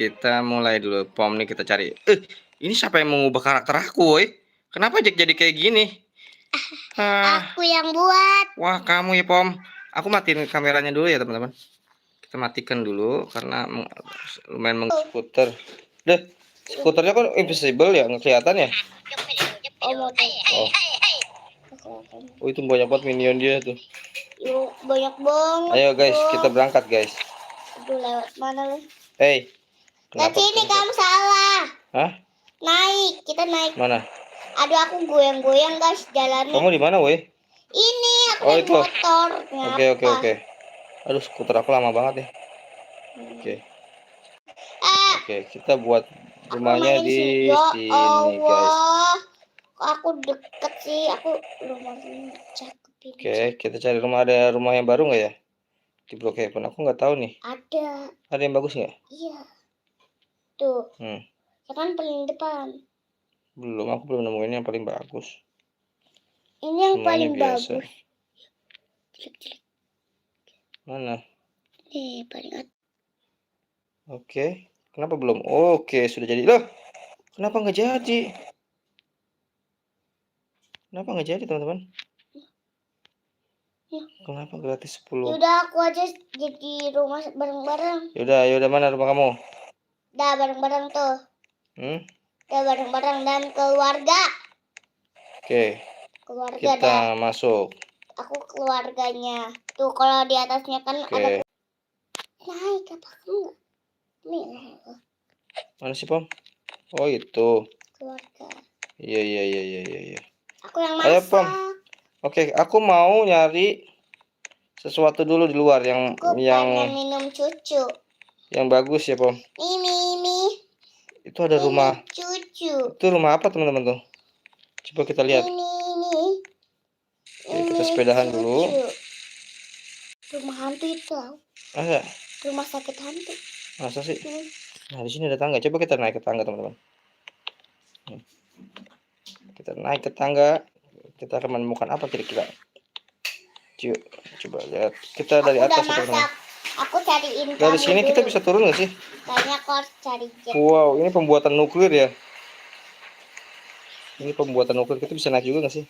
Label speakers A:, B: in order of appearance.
A: kita mulai dulu. Pom nih kita cari. Ini siapa yang mengubah karakter aku, woi? Kenapa Jack jadi kayak gini?
B: Aku yang buat.
A: Wah, kamu ya, Pom. Aku matiin kameranya dulu ya, teman-teman. Kita matikan dulu karena lumayan skuter. Deh, skuternya kok invisible ya, nggak kelihatan ya? Oh, itu banyak banget minion dia tuh.
B: Yuk, banyak banget.
A: Ayo guys, kita berangkat guys.
B: Aduh, lewat mana lu?
A: Hey.
B: Ke sini kamu salah.
A: Hah?
B: Naik, kita naik.
A: Mana?
B: Aduh, aku goyang-goyang guys jalannya.
A: Kamu di mana, woi?
B: Ini aku naik
A: itu
B: motor.
A: Oke. Aduh, skuter aku lama banget ya. Oke, kita buat rumahnya di sini guys.
B: Aku deket sih, aku rumahnya cakep.
A: Oke, kita cari rumah. Ada rumah yang baru nggak ya di Blok Heaven? Aku nggak tahu nih. Ada yang bagus nggak?
B: Iya. Tuh. Ya kan paling depan.
A: Aku belum nemuin yang paling bagus.
B: Ini yang semuanya paling biasa. Bagus. Jelek.
A: Mana?
B: Paling atas.
A: Oke, kenapa belum? Oke, sudah jadi. Loh, kenapa nggak jadi? Kenapa nggak jadi, teman-teman?
B: Ya.
A: Kenapa gratis 10?
B: Yaudah, aku aja jadi rumah bareng-bareng.
A: Yaudah, mana rumah kamu?
B: Dah bareng-bareng tuh. Dah bareng-bareng dan keluarga. Oke. Keluarga
A: kita masuk.
B: Aku keluarganya. Tuh kalau di atasnya kan ada. Naik apa enggak? Nih.
A: Mana sih, Pom? Oh, itu.
B: Keluarga.
A: Iya.
B: Aku yang masak.
A: Ayo, Pom. Oke, aku mau nyari sesuatu dulu di luar yang
B: pengen minum cucu.
A: Yang bagus ya, Pom.
B: Ini.
A: Itu ada rumah.
B: Cucu.
A: Itu rumah apa, teman-teman tuh? Coba kita lihat.
B: Ini.
A: Oke, kita sepedahan dulu.
B: Rumah hantu itu.
A: Ada?
B: Rumah sakit hantu.
A: Masa sih? Nah, di sini ada tangga. Coba kita naik ke tangga, teman-teman. Kita naik ke tangga. Kita akan menemukan apa kira-kira? Coba lihat. Kita dari atas, teman-teman.
B: Aku cariin
A: dari sini dulu. Kita bisa turun nggak sih?
B: Kayaknya aku harus cari jet.
A: Wow, ini pembuatan nuklir ya. Ini pembuatan nuklir. Kita bisa naik juga nggak sih?